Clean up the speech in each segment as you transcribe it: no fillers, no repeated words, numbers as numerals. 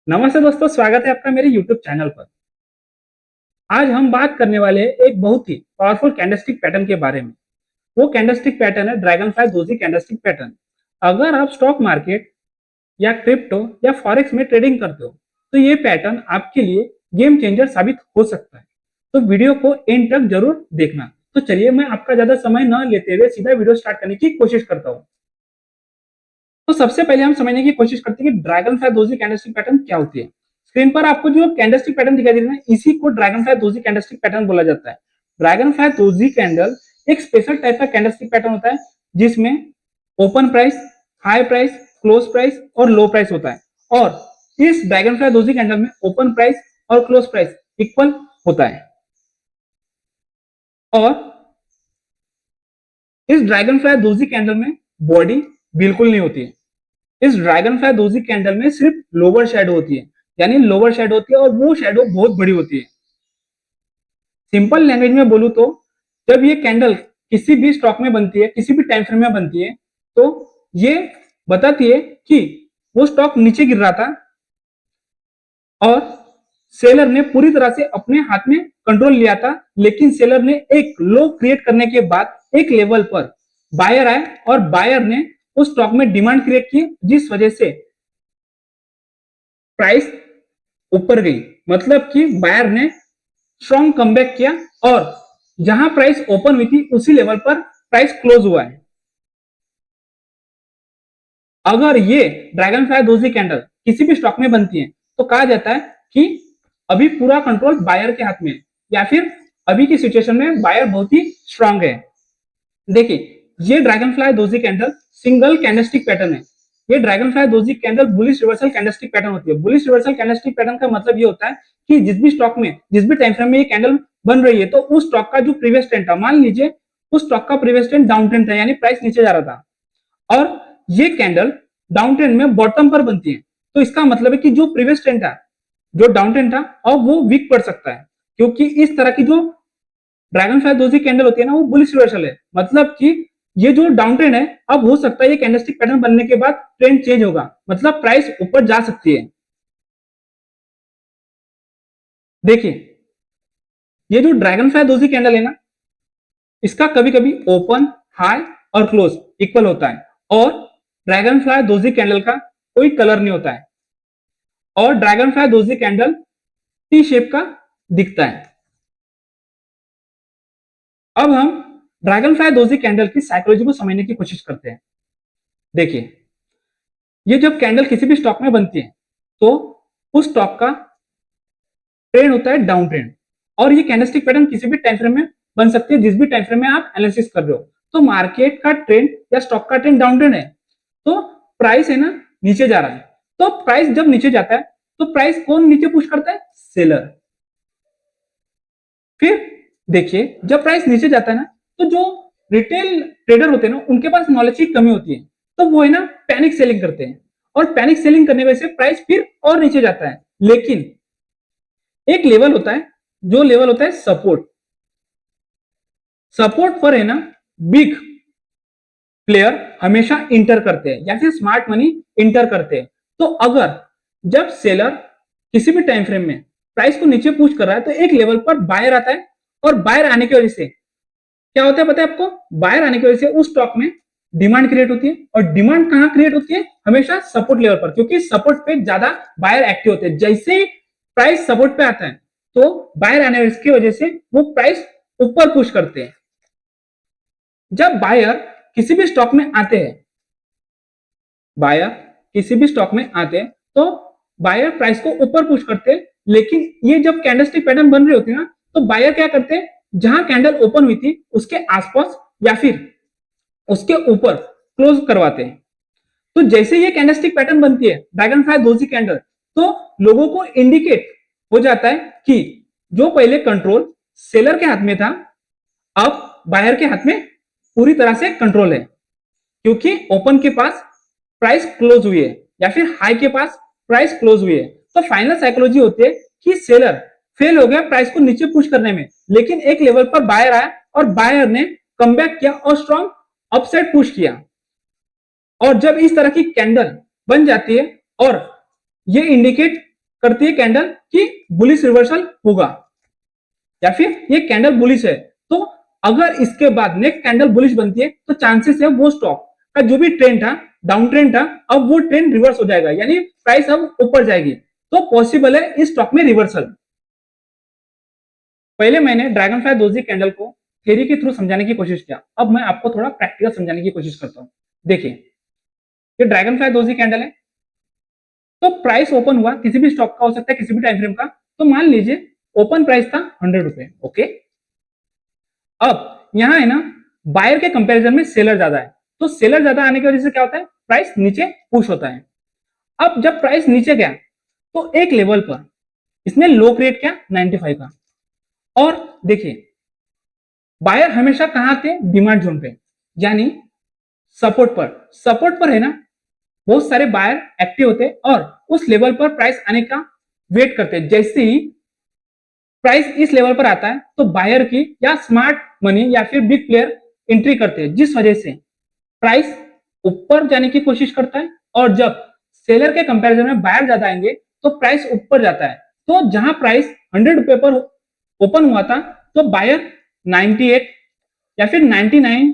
नमस्ते दोस्तों, स्वागत है आपका मेरे YouTube चैनल पर। आज हम बात करने वाले हैं एक बहुत ही पावरफुल कैंडलस्टिक पैटर्न के बारे में। वो कैंडलस्टिक पैटर्न है ड्रैगनफ्लाई दोजी कैंडलस्टिक पैटर्न। अगर आप स्टॉक मार्केट या क्रिप्टो या फॉरेक्स में ट्रेडिंग करते हो तो ये पैटर्न आपके लिए गेम चेंजर साबित हो सकता है। तो वीडियो को एंड तक जरूर देखना। तो चलिए, मैं आपका ज्यादा समय न लेते हुए सीधा वीडियो स्टार्ट करने की कोशिश करता हूँ। तो सबसे पहले हम समझने की कोशिश करते हैं कि ड्रैगनफ्लाई दोजी कैंडलस्टिक पैटर्न क्या होती है। स्क्रीन पर आपको जो कैंडलस्टिक पैटर्न दिखाई दे रहा है, इसी को ड्रैगनफ्लाई दोजी कैंडलस्टिक पैटर्न बोला जाता है। ड्रैगनफ्लाई दोजी कैंडल एक स्पेशल टाइप का कैंडलस्टिक पैटर्न होता है जिसमें open price, high price, close price और लो प्राइस होता है। और इस ड्रैगनफ्लाई दोजी कैंडल में ओपन प्राइस और क्लोज प्राइस इक्वल होता है। और इस ड्रैगनफ्लाई दोजी कैंडल में बॉडी बिल्कुल नहीं होती है। इस ड्रैगनफ्लाई दोजी कैंडल में सिर्फ लोअर शैडो होती है, यानी लोअर शैडो होती है और वो शैडो बहुत बड़ी होती है। सिंपल लैंग्वेज में बोलूं तो जब ये कैंडल किसी भी स्टॉक में बनती है, किसी भी टाइम फ्रेम में बनती है, तो ये बताती है कि वो स्टॉक नीचे गिर रहा था और सेलर ने पूरी तरह से अपने हाथ में कंट्रोल लिया था, लेकिन सेलर ने एक लो क्रिएट करने के बाद एक लेवल पर बायर आए और बायर ने उस स्टॉक में डिमांड क्रिएट की, जिस वजह से प्राइस ऊपर गई। मतलब कि बायर ने स्ट्रॉन्ग कमबैक किया और जहां प्राइस ओपन हुई थी उसी लेवल पर प्राइस क्लोज हुआ है। अगर ये ड्रैगनफ्लाई दोजी कैंडल किसी भी स्टॉक में बनती है तो कहा जाता है कि अभी पूरा कंट्रोल बायर के हाथ में है, या फिर अभी की सिचुएशन में बायर बहुत ही स्ट्रांग है। देखिए, ये Dragonfly doji candle single candlestick pattern है। ये Dragonfly doji candle bullish reversal candlestick pattern होती है। बुलिश रिवर्सल कैंडलस्टिक पैटर्न का मतलब ये होता है कि जिस भी स्टॉक में, जिस भी टाइम फ्रेम में ये कैंडल बन रही है, तो उस स्टॉक का जो प्रीवियस ट्रेंड था, मान लीजिए उस स्टॉक का प्रीवियस ट्रेंड डाउन ट्रेंड था, यानी प्राइस नीचे जा रहा था, और ये कैंडल डाउन ट्रेंड में बॉटम पर बनती है, तो इसका मतलब है कि जो प्रीवियस ट्रेंड था, जो डाउन ट्रेंड था, और वो वीक पड़ सकता है, क्योंकि इस तरह की जो ड्रैगनफ्लाई दोजी कैंडल होती है ना, वो बुलिश रिवर्सल है। मतलब कि ये जो डाउन ट्रेंड है, अब हो सकता है ये कैंडलस्टिक पैटर्न बनने के बाद ट्रेंड चेंज होगा, मतलब प्राइस ऊपर जा सकती है। देखिए, ये जो ड्रैगनफ्लाई दोजी कैंडल है ना, इसका कभी कभी ओपन, हाई और क्लोज इक्वल होता है। और ड्रैगनफ्लाई दोजी कैंडल का कोई कलर नहीं होता है, और Dragonfly doji candle T shape का दिखता है। अब हम ड्रैगनफ्लाई दोजी कैंडल की साइकोलॉजी को समझने की कोशिश करते हैं। देखिए, ये जब कैंडल किसी भी स्टॉक में बनती है तो उस स्टॉक का ट्रेंड होता है डाउन ट्रेंड, और ये कैंडलस्टिक पैटर्न किसी भी टाइम फ्रेम में बन सकती है, जिस भी टाइम फ्रेम में आप एनालिसिस कर रहे हो। तो मार्केट का ट्रेंड या स्टॉक का ट्रेंड डाउन ट्रेंड है, तो प्राइस है ना नीचे जा रहा है। तो प्राइस जब नीचे जाता है तो प्राइस कौन नीचे पुश करता है? सेलर। फिर देखिए, जब प्राइस नीचे जाता है ना, तो जो रिटेल ट्रेडर होते हैं ना, उनके पास नॉलेज की कमी होती है, तो वो है ना पैनिक सेलिंग करते हैं, और पैनिक सेलिंग करने की वजह से प्राइस फिर और नीचे जाता है। लेकिन एक लेवल होता है, जो लेवल होता है सपोर्ट। सपोर्ट पर है ना बिग प्लेयर हमेशा इंटर करते हैं, या फिर स्मार्ट मनी इंटर करते हैं। तो अगर जब सेलर किसी भी टाइम फ्रेम में प्राइस को नीचे पुश कर रहा है, तो एक लेवल पर बायर आता है, और बायर आने की वजह से क्या होता है पता है आपको? बायर आने की वजह से उस स्टॉक में डिमांड क्रिएट होती है, और डिमांड कहां क्रिएट होती है? हमेशा सपोर्ट लेवल पर, क्योंकि सपोर्ट पे ज्यादा बायर एक्टिव होते हैं। जैसे ही प्राइस सपोर्ट पे आता है तो बायर आने की वजह से वो प्राइस ऊपर पुश करते हैं। जब बायर किसी भी स्टॉक में आते हैं, बायर किसी भी स्टॉक में आते हैं, तो बायर प्राइस को ऊपर पुश करते हैं। लेकिन ये जब कैंडलस्टिक पैटर्न बन रही होती है ना, तो बायर क्या करते हैं? जहां कैंडल ओपन हुई थी उसके आसपास या फिर उसके ऊपर क्लोज करवाते हैं। तो जैसे ये कैंडलस्टिक पैटर्न बनती है ड्रैगनफ्लाई दोजी कैंडल, तो लोगों को इंडिकेट हो जाता है कि जो पहले कंट्रोल सेलर के हाथ में था, अब बायर के हाथ में पूरी तरह से कंट्रोल है, क्योंकि ओपन के पास प्राइस क्लोज हुई है, या फिर हाई के पास प्राइस क्लोज हुई है। तो फाइनल साइकोलॉजी होती है कि सेलर फेल हो गया प्राइस को नीचे पुश करने में, लेकिन एक लेवल पर बायर आया और बायर ने कमबैक किया और स्ट्रॉन्ग अपसाइड पुश किया। और जब इस तरह की कैंडल बन जाती है और ये इंडिकेट करती है कैंडल कि बुलिश रिवर्सल होगा या फिर ये कैंडल बुलिश है, तो अगर इसके बाद नेक्स्ट कैंडल बुलिश बनती है तो चांसेस है वो स्टॉक का जो भी ट्रेंड था, डाउन ट्रेंड था, अब वो ट्रेंड रिवर्स हो जाएगा, यानी प्राइस अब ऊपर जाएगी, तो पॉसिबल है इस स्टॉक में रिवर्सल। पहले मैंने ड्रैगन फ्लाई दोजी कैंडल को थ्योरी के थ्रू समझाने की कोशिश किया, अब मैं आपको थोड़ा प्रैक्टिकल समझाने की कोशिश करता हूं। देखिए, ये ड्रैगन फ्लाई दोजी कैंडल है, तो प्राइस ओपन हुआ, किसी भी स्टॉक का हो सकता है, किसी भी टाइम फ्रेम का, तो मान लीजिए ओपन प्राइस था 100 रुपए, ओके। अब यहां है ना, बायर के कंपैरिजन में सेलर ज्यादा है, तो सेलर ज्यादा आने की वजह से क्या होता है, प्राइस नीचे पुश होता है। अब जब प्राइस नीचे गया तो एक लेवल पर इसने लो क्रिएट किया 95 का, और देखिए बायर हमेशा कहां थे, डिमांड जोन पे, यानी सपोर्ट पर है ना, बहुत सारे बायर एक्टिव होते हैं और उस लेवल पर प्राइस आने का वेट करते हैं। जैसे ही प्राइस इस लेवल पर आता है तो बायर की या स्मार्ट मनी या फिर बिग प्लेयर एंट्री करते हैं, जिस वजह से प्राइस ऊपर जाने की कोशिश करता है, और जब सेलर के कंपैरिजन में बायर ज्यादा आएंगे तो प्राइस ऊपर जाता है। तो जहां प्राइस 100 रुपए पर ओपन हुआ था तो बायर 98 या फिर 99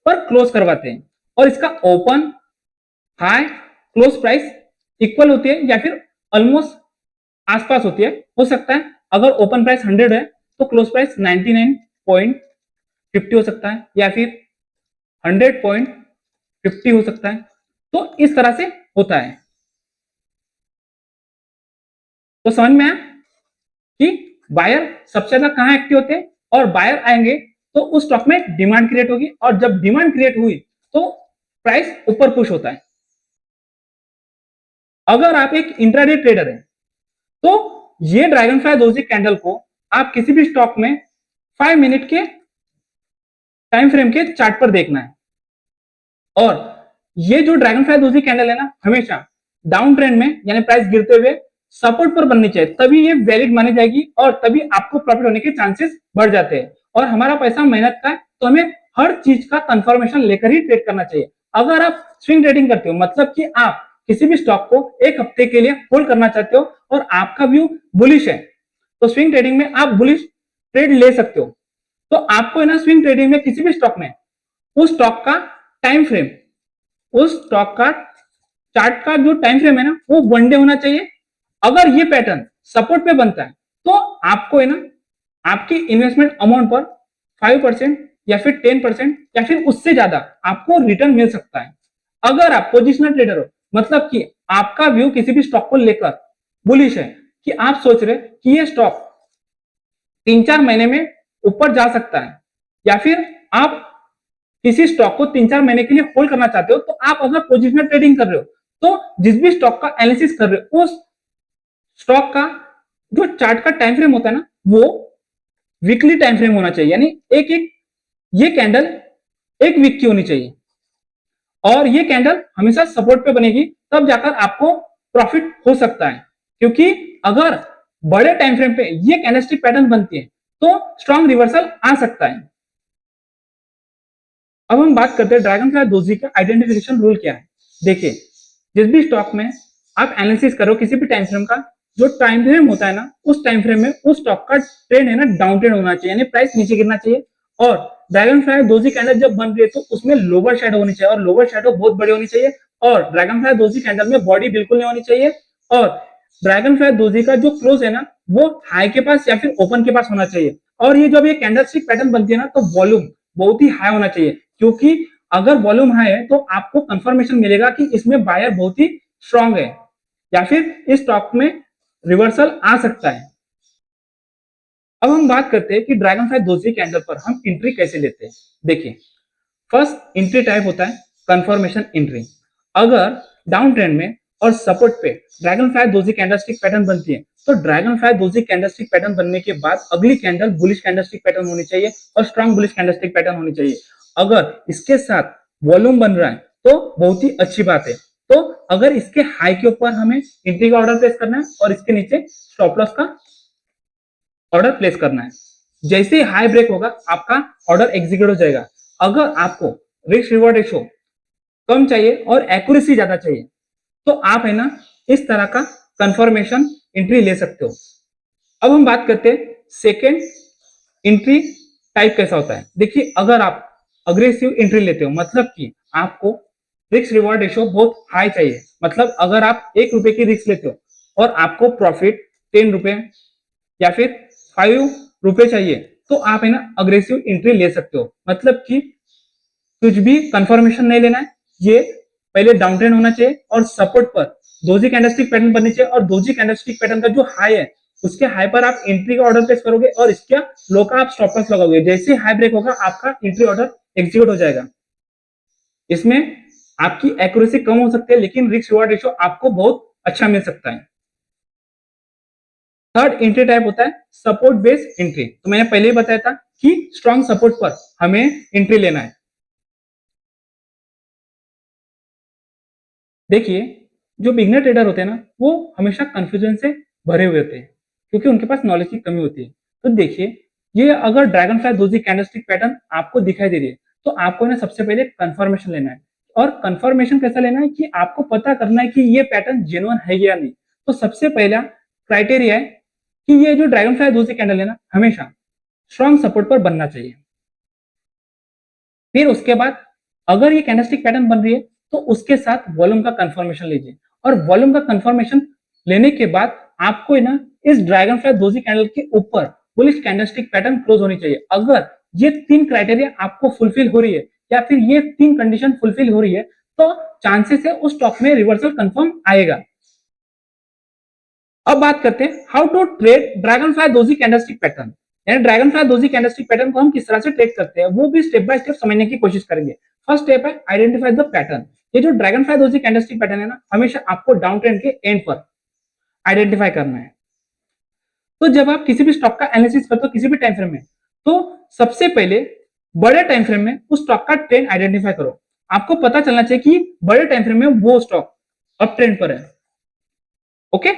पर क्लोज करवाते हैं, और इसका open high close price equal होती है या फिर ऑलमोस्ट आसपास होती है। हो सकता है अगर ओपन प्राइस 100 है तो क्लोज प्राइस 99.50 हो सकता है या फिर 100.50 हो सकता है। तो इस तरह से होता है। तो समझ में आया कि बायर सबसे ज्यादा कहां एक्टिव होते हैं, और बायर आएंगे तो उस स्टॉक में डिमांड क्रिएट होगी, और जब डिमांड क्रिएट हुई तो प्राइस ऊपर पुश होता है। अगर आप एक इंट्राडे ट्रेडर हैं तो ये ड्रैगन फ्लाई दोजी कैंडल को आप किसी भी स्टॉक में 5 मिनट के टाइम फ्रेम के चार्ट पर देखना है, और ये जो ड्रैगन फ्लाई दोजी कैंडल है ना, हमेशा डाउन ट्रेंड में यानी प्राइस गिरते हुए सपोर्ट पर बननी चाहिए, तभी ये वैलिड मानी जाएगी और तभी आपको प्रॉफिट होने के चांसेस बढ़ जाते हैं। और हमारा पैसा मेहनत का है, तो हमें हर चीज का कंफर्मेशन लेकर ही ट्रेड करना चाहिए। अगर आप स्विंग ट्रेडिंग करते हो, मतलब कि आप किसी भी स्टॉक को एक हफ्ते के लिए होल्ड करना चाहते हो और आपका व्यू बुलिश है, तो स्विंग ट्रेडिंग में आप बुलिश ट्रेड ले सकते हो। तो आपको ना स्विंग ट्रेडिंग में किसी भी स्टॉक में उस स्टॉक का टाइम फ्रेम, उस स्टॉक का चार्ट का जो टाइम फ्रेम है ना, वो 1 डे होना चाहिए। अगर ये पैटर्न सपोर्ट पे बनता है तो आपको है ना, आपकी इन्वेस्टमेंट अमाउंट पर 5% या फिर 10% या फिर उससे ज्यादा आपको रिटर्न मिल सकता है। अगर आप पोजिशनल ट्रेडर हो, मतलब कि आपका व्यू किसी भी स्टॉक को लेकर बुलिश है, कि आप सोच रहे कि ये स्टॉक 3-4 महीने में ऊपर जा सकता है, या फिर आप किसी स्टॉक को 3-4 महीने के लिए होल्ड करना चाहते हो, तो आप अगर पोजिशनल ट्रेडिंग कर रहे हो तो जिस भी स्टॉक का एनालिसिस कर रहे हो, उस स्टॉक का जो चार्ट का टाइम फ्रेम होता है ना, वो वीकली टाइम फ्रेम होना चाहिए, यानी एक एक ये कैंडल एक वीक की होनी चाहिए, और ये कैंडल हमेशा सपोर्ट पे बनेगी, तब जाकर आपको प्रॉफिट हो सकता है। क्योंकि अगर बड़े टाइम फ्रेम पे ये कैंडलस्टिक पैटर्न बनती है तो स्ट्रॉन्ग रिवर्सल आ सकता है। अब हम बात करते हैं ड्रैगन फ्लाई दोजी का आइडेंटिफिकेशन रूल क्या है। देखिए, जिस भी स्टॉक में आप एनालिसिस करो किसी भी टाइम फ्रेम का, जो टाइम फ्रेम होता है ना, उस टाइम फ्रेम में उस स्टॉक का ट्रेंड है ना डाउन ट्रेंड होना चाहिए, यानी प्राइस नीचे गिरना चाहिए। और ड्रैगन फ्लाई दोजी कैंडल जब बन रही है तो उसमें लोअर शैडो होनी चाहिए, और लोअर शैडो बहुत बड़ी होनी चाहिए, और ड्रैगन फ्लाई दोजी कैंडल में बॉडी बिल्कुल नहीं होनी चाहिए, और ड्रैगन फ्लाई दोजी का जो क्लोज है ना, वो हाई के पास या फिर ओपन के पास होना चाहिए। और ये जब ये कैंडलस्टिक पैटर्न बनती है ना, तो वॉल्यूम बहुत ही हाई होना चाहिए, क्योंकि अगर वॉल्यूम हाई है तो आपको कंफर्मेशन मिलेगा कि इसमें बायर बहुत ही स्ट्रांग है, या फिर इस स्टॉक में रिवर्सल आ सकता है। अब हम बात करते हैं कि ड्रैगन फ्लाई दोजी कैंडल पर हम एंट्री कैसे लेते हैं। देखिए, फर्स्ट एंट्री टाइप होता है कंफर्मेशन एंट्री। अगर डाउन ट्रेंड में और सपोर्ट पे dragon fly doji candlestick pattern बनती है, तो dragon fly doji candlestick pattern बनने के बाद अगली कैंडल बुलिश कैंडलस्टिक पैटर्न होनी चाहिए, और स्ट्रांग बुलिश कैंडलस्टिक पैटर्न होनी चाहिए। अगर इसके साथ वॉल्यूम बन रहा है तो बहुत ही अच्छी बात है। तो अगर इसके हाई के ऊपर हमें एंट्री का ऑर्डर प्लेस करना है, और इसके नीचे स्टॉप लॉस का ऑर्डर प्लेस करना है। जैसे ही हाई ब्रेक होगा आपका ऑर्डर एग्जीक्यूट हो जाएगा। अगर आपको रिस्क रिवॉर्ड रेशो कम चाहिए और एक्यूरेसी ज्यादा चाहिए, तो आप है ना इस तरह का कंफर्मेशन एंट्री ले सकते हो। अब हम बात करते हैं सेकेंड एंट्री टाइप कैसा होता है। देखिए, अगर आप अग्रेसिव एंट्री लेते हो, मतलब कि आपको रिस्क रिवॉर्ड रेशियो बहुत हाई चाहिए, मतलब अगर आप 1 रुपए की रिस्क लेते हो और आपको प्रॉफिट 10 रुपए या फिर 5 रुपए चाहिए, तो आप है ना अग्रेसिव एंट्री ले सकते हो। मतलब कि कुछ भी कंफर्मेशन नहीं लेना है, ये पहले डाउन ट्रेंड होना चाहिए और सपोर्ट पर दोजी कैंडलस्टिक पैटर्न बननी चाहिए, और दोजी कैंडलस्टिक पैटर्न का जो हाई है उसके हाई पर आप एंट्री का ऑर्डर प्लेस करोगे और इसका लो का आप स्टॉप लॉस लगाओगे। जैसे हाई ब्रेक होगा आपका एंट्री ऑर्डर एग्जीक्यूट हो जाएगा। इसमें आपकी एक्यूरेसी कम हो सकती है, लेकिन रिस्क रिवॉर्ड रेशियो आपको बहुत अच्छा मिल सकता है। थर्ड एंट्री टाइप होता है सपोर्ट बेस्ड एंट्री। तो मैंने पहले ही बताया था कि स्ट्रॉन्ग सपोर्ट पर हमें एंट्री लेना है। देखिए, जो बिगनर ट्रेडर होते हैं ना, वो हमेशा कंफ्यूजन से भरे हुए होते हैं क्योंकि उनके पास नॉलेज की कमी होती है। तो देखिए, ये अगर dragonfly doji candlestick pattern आपको दिखाई दे रही है, तो आपको ना सबसे पहले कंफर्मेशन लेना है। और कंफर्मेशन कैसा लेना है कि आपको पता करना है कि ये पैटर्न जेन्युइन है या नहीं। तो सबसे पहला क्राइटेरिया है कि ये जो ड्रैगन फ्लाई दोजी कैंडल है ना, हमेशा स्ट्रॉन्ग सपोर्ट पर बनना चाहिए। फिर उसके बाद अगर ये कैंडलस्टिक पैटर्न बन रही है, तो उसके साथ वॉल्यूम का कंफर्मेशन लीजिए, और वॉल्यूम का कंफर्मेशन लेने के बाद आपको ना इस ड्रैगन फ्लाई दोजी कैंडल के ऊपर बुलिश कैंडलस्टिक पैटर्न क्लोज होनी चाहिए। अगर ये 3 क्राइटेरिया आपको फुलफिल हो रही है या फिर ये 3 कंडीशन फुलफिल हो रही है, तो चांसेस है उस स्टॉक में रिवर्सल कंफर्म आएगा। अब बात करते हैं how to trade dragonfly doji candlestick pattern. यानी dragonfly doji candlestick pattern को हम किस तरह से ट्रेड करते हैं, वो भी स्टेप बाय स्टेप समझने की कोशिश करेंगे। फर्स्ट स्टेप है आइडेंटिफाई द पैटर्न। ये जो dragon fly doji candlestick pattern है ना, हमेशा आपको डाउन ट्रेंड के एंड पर आइडेंटिफाई करना है। तो जब आप किसी भी स्टॉक का एनालिसिस करते हो किसी भी टाइम फ्रेम में, तो सबसे पहले बड़े टाइम फ्रेम में उस स्टॉक का ट्रेंड आइडेंटिफाई करो। आपको पता चलना चाहिए कि बड़े टाइम फ्रेम में वो स्टॉक अप ट्रेंड पर है। ओके,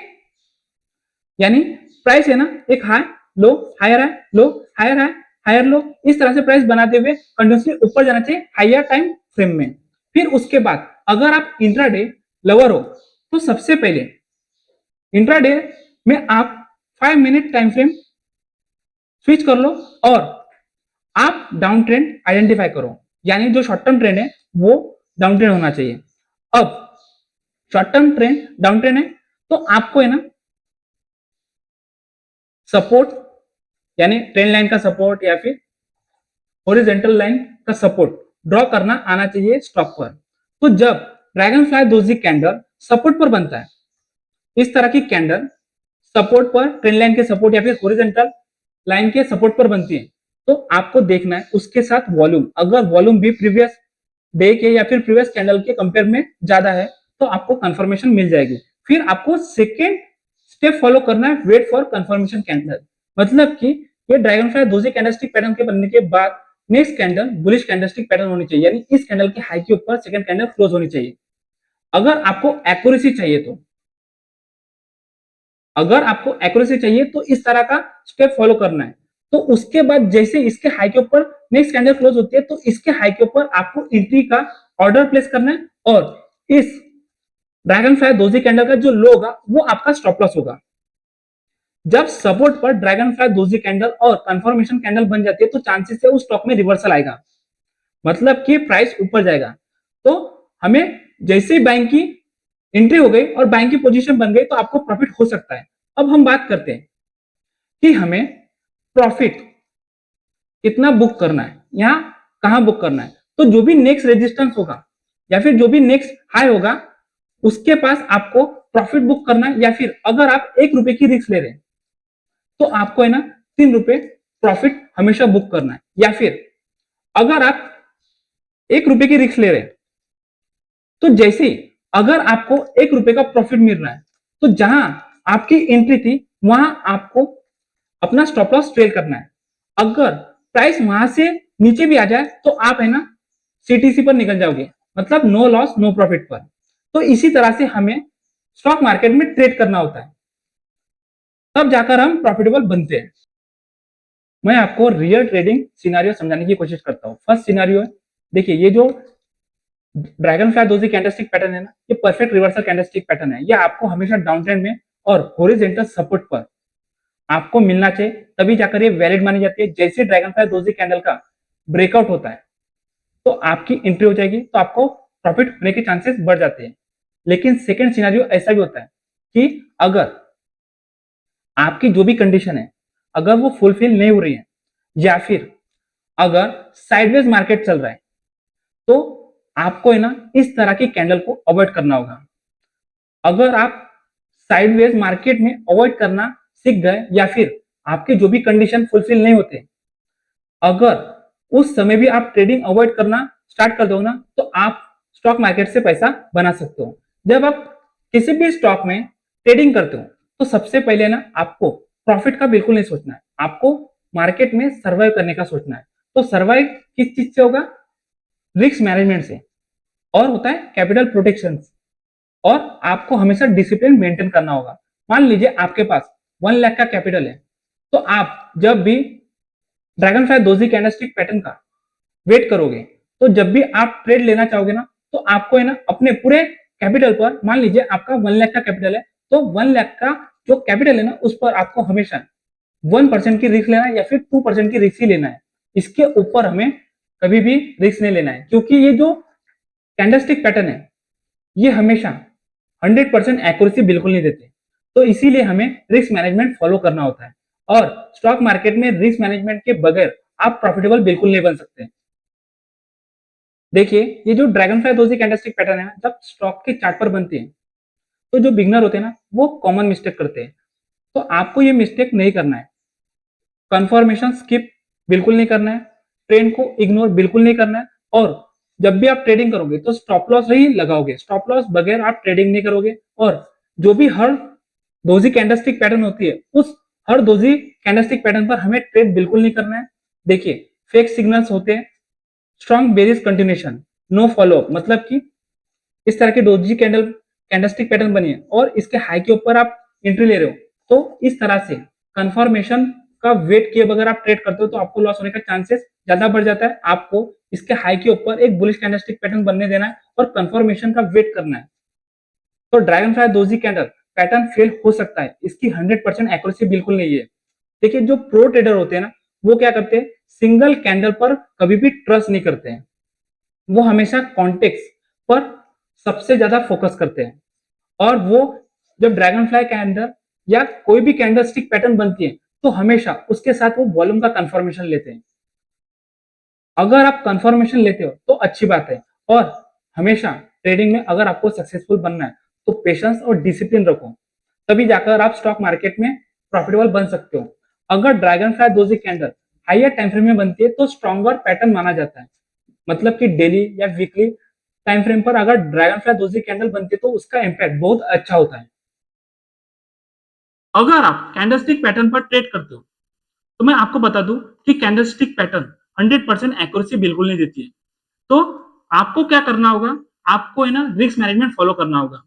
यानी प्राइस है ना एक high low higher high low higher high higher low, इस तरह से प्राइस बनाते हुए कंटिन्यूसली ऊपर जाना चाहिए हायर टाइम फ्रेम में। फिर उसके बाद अगर आप इंट्राडे लवर हो, तो सबसे पहले इंट्राडे में आप 5 मिनट टाइम फ्रेम स्विच कर लो और आप डाउन ट्रेंड आइडेंटिफाई करो। यानी जो शॉर्ट टर्म ट्रेंड है वो डाउन ट्रेंड होना चाहिए। अब short term trend down trend है, तो आपको है ना सपोर्ट यानी ट्रेंड लाइन का सपोर्ट या फिर हॉरिजॉन्टल लाइन का सपोर्ट ड्रॉ करना आना चाहिए स्टॉक पर। तो जब dragon fly doji candle support पर बनता है, इस तरह की कैंडल सपोर्ट पर ट्रेंड लाइन के सपोर्ट या फिर हॉरिजॉन्टल लाइन के सपोर्ट पर बनती है, तो आपको देखना है उसके साथ वॉल्यूम। अगर वॉल्यूम भी प्रीवियस डे के या फिर प्रीवियस कैंडल के कंपेयर में ज्यादा है, तो आपको कंफर्मेशन मिल जाएगी। फिर आपको सेकेंड स्टेप फॉलो करना है, वेट फॉर कंफर्मेशन कैंडल। मतलब कि ये dragon fly doji candlestick pattern के बनने के बाद next candle bullish candlestick pattern होनी चाहिए, यानी इस कैंडल के हाई के ऊपर सेकंड कैंडल क्लोज होनी चाहिए। अगर आपको एक्यूरेसी चाहिए तो अगर आपको एक्यूरेसी चाहिए तो इस तरह का स्टेप फॉलो करना है। तो उसके बाद जैसे इसके हाई के ऊपर नेक्स्ट कैंडल क्लोज होती है, तो इसके हाई के ऊपर आपको एंट्री का ऑर्डर प्लेस करना है, और इस ड्रैगन फ्लाई दोजी कैंडल का जो लो होगा वो आपका स्टॉप लॉस होगा। जब सपोर्ट पर ड्रैगन फ्लाई दोजी कैंडल और कंफर्मेशन कैंडल बन जाती है, तो चांसेस है उस स्टॉक में रिवर्सल आएगा, मतलब कि प्राइस ऊपर जाएगा। तो हमें जैसे ही बैंक की एंट्री हो गई और बैंक की पोजीशन बन गई, तो आपको प्रॉफिट हो सकता है। अब हम बात करते हैं कि हमें प्रॉफिट कितना बुक करना है, यहां कहां बुक करना है। तो जो भी नेक्स्ट रेजिस्टेंस होगा या फिर जो भी नेक्स्ट हाई होगा, उसके पास आपको प्रॉफिट बुक करना है। या फिर अगर आप 1 रुपए की रिस्क ले रहे हैं, तो आपको है ना 3 रुपए प्रॉफिट हमेशा बुक करना है। या फिर अगर आप 1 रुपए की रिस्क ले रहे हैं, तो जैसे अगर आपको 1 रुपए का प्रॉफिट मिल रहा है, तो जहां आपकी एंट्री थी वहां आपको अपना स्टॉप लॉस ट्रेल करना है। अगर प्राइस वहां से नीचे भी आ जाए, तो आप है ना सीटीसी पर निकल जाओगे, मतलब नो लॉस नो प्रॉफिट पर। तो इसी तरह से हमें स्टॉक मार्केट में ट्रेड करना होता है, तब जाकर हम प्रॉफिटेबल बनते हैं। मैं आपको रियल ट्रेडिंग सिनारियो समझाने की कोशिश करता हूं। फर्स्ट सिनारियो है, देखिए ये जो dragon fly doji candlestick pattern है ना, ये परफेक्ट रिवर्सल कैंडलस्टिक पैटर्न है। ये आपको हमेशा डाउन ट्रेंड में और हॉरिजॉन्टल सपोर्ट पर आपको मिलना चाहिए, तभी जाकर ये वैलिड मानी जाती है। जैसे ड्रैगन फ्लाई दोजी कैंडल का ब्रेकआउट होता है तो आपकी एंट्री हो जाएगी, तो आपको प्रॉफिट होने के चांसेस बढ़ जाते हैं। लेकिन सेकंड सिनेरियो ऐसा भी होता है कि अगर आपकी जो भी कंडीशन है अगर वो फुलफिल नहीं हो रही है, या फिर अगर साइडवेज मार्केट चल रहा है, तो आपको है ना इस तरह की कैंडल को अवॉइड करना होगा। अगर आप साइडवेज मार्केट में अवॉइड करना सीख गए, या फिर आपके जो भी कंडीशन फुलफिल नहीं होते, अगर उस समय भी आप ट्रेडिंग अवॉइड करना स्टार्ट कर दो ना, तो आप स्टॉक मार्केट से पैसा बना सकते हो। जब आप किसी भी स्टॉक में ट्रेडिंग करते हो तो सबसे पहले ना आपको प्रॉफिट का बिल्कुल नहीं सोचना है, आपको मार्केट में सर्वाइव करने का सोचना है। तो सर्वाइव किस चीज से होगा? रिस्क मैनेजमेंट से, और होता है कैपिटल प्रोटेक्शन, और आपको हमेशा डिसिप्लिन मेंटेन करना होगा। मान लीजिए आपके पास 1 लाख का कैपिटल है, तो आप जब भी dragon fly doji candlestick pattern का वेट करोगे, तो जब भी आप ट्रेड लेना चाहोगे ना, तो आपको है ना अपने पूरे कैपिटल पर, मान लीजिए आपका 1 लाख का कैपिटल है, तो 1 लाख का जो कैपिटल है ना उस पर आपको हमेशा 1% की रिस्क लेना है, या फिर 2% की रिस्क ही लेना है। इसके ऊपर हमें कभी भी रिस्क नहीं लेना है, क्योंकि ये जो कैंडलस्टिक पैटर्न है ये हमेशा 100% एक्यूरेसी बिल्कुल नहीं देते। तो इसीलिए हमें रिस्क मैनेजमेंट फॉलो करना होता है, और स्टॉक मार्केट में रिस्क मैनेजमेंट के बगैर आप प्रॉफिटेबल बिल्कुल नहीं बन सकते। देखिए, ये जो dragon fly doji candlestick pattern है, जब स्टॉक के चार्ट पर बनती है, तो जो बिगनर होते हैं ना वो कॉमन मिस्टेक करते हैं। तो आपको ये मिस्टेक नहीं करना है। कंफर्मेशन स्किप बिल्कुल नहीं करना है, ट्रेंड को इग्नोर बिल्कुल नहीं करना है, और जब भी आप ट्रेडिंग करोगे तो स्टॉप लॉस ही लगाओगे, स्टॉप लॉस बगैर आप ट्रेडिंग नहीं करोगे। और जो भी हर दोजी कैंडलस्टिक पैटर्न होती है, उस हर दोजी कैंडलस्टिक पैटर्न पर हमें ट्रेड बिल्कुल नहीं करना है। देखिए, फेक सिग्नल्स होते हैं, strong bearish continuation, no follow, मतलब कि इस तरह के डोजी कैंडलस्टिक पैटर्न बनी है और इसके हाई के ऊपर आप एंट्री ले रहे हो, तो इस तरह से कंफर्मेशन का वेट किए बगैर आप ट्रेड करते हो तो आपको लॉस होने का चांसेस ज्यादा बढ़ जाता है। आपको इसके हाई के ऊपर एक बुलिश कैंडलस्टिक पैटर्न बनने देना है और कंफर्मेशन का वेट करना है। तो dragon fly doji candle pattern fail हो सकता है, इसकी 100% एक्यूरेसी बिल्कुल नहीं है। देखिए, जो प्रो ट्रेडर होते हैं ना वो क्या करते हैं, सिंगल कैंडल पर कभी भी ट्रस्ट नहीं करते हैं, वो हमेशा कॉन्टेक्स्ट पर सबसे ज्यादा फोकस करते हैं। और वो जब ड्रैगन फ्लाई कैंडल या कोई भी कैंडल स्टिक पैटर्न बनती है तो हमेशा उसके साथ वो वॉल्यूम का कंफर्मेशन लेते हैं। अगर आप कंफर्मेशन लेते हो तो अच्छी बात है, और हमेशा ट्रेडिंग में अगर आपको सक्सेसफुल बनना है तो पेशेंस और डिसिप्लिन रखो, तभी जाकर आप स्टॉक मार्केट में प्रॉफिटेबल बन सकते हो। अगर dragonfly doji candle higher time frame में बनती है तो स्ट्रॉन्गर पैटर्न माना जाता है, मतलब कि डेली या वीकली टाइम फ्रेम पर अगर ड्रैगन फ्लाई दोजी कैंडल बनती है तो उसका इंपैक्ट बहुत अच्छा होता है। अगर आप कैंडलस्टिक पैटर्न पर ट्रेड करते हो तो मैं आपको बता दूं कि कैंडलस्टिक पैटर्न 100% एक्यूरेसी बिल्कुल नहीं देती है। तो आपको क्या करना होगा, आपको है ना रिस्क मैनेजमेंट फॉलो करना होगा।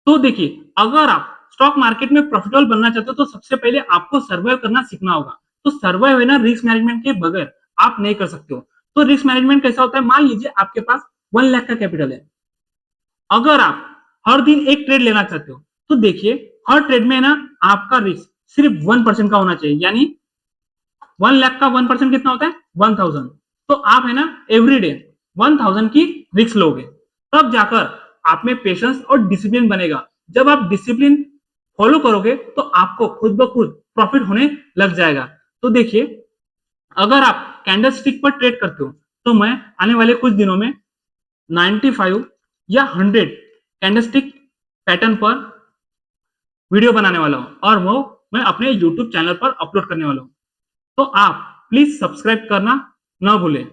तो देखिए, अगर आप स्टॉक मार्केट में प्रॉफिटेबल बनना चाहते हो तो सबसे पहले आपको सर्वाइव करना सीखना होगा। तो सर्वाइव है ना रिस्क मैनेजमेंट के बगैर आप नहीं कर सकते हो। तो रिस्क मैनेजमेंट कैसा होता है, मान लीजिए आपके पास 1 लाख का कैपिटल है, अगर आप हर दिन एक ट्रेड लेना चाहते हो तो देखिए हर ट्रेड में ना आपका रिस्क सिर्फ 1% का होना चाहिए, यानी 1 लाख का 1% कितना होता है, 1000। तो आप है ना एवरी डे 1000 की रिस्क लोगे, तब जाकर आप में पेशेंस और डिसिप्लिन बनेगा। जब आप डिसिप्लिन फॉलो करोगे तो आपको खुद ब खुद प्रॉफिट होने लग जाएगा। तो देखिए, अगर आप कैंडल स्टिक पर ट्रेड करते हो तो मैं आने वाले कुछ दिनों में 95 या 100 कैंडलस्टिक पैटर्न पर वीडियो बनाने वाला हूं, और वो मैं अपने YouTube चैनल पर अपलोड करने वाला हूं। तो आप प्लीज सब्सक्राइब करना ना भूलें।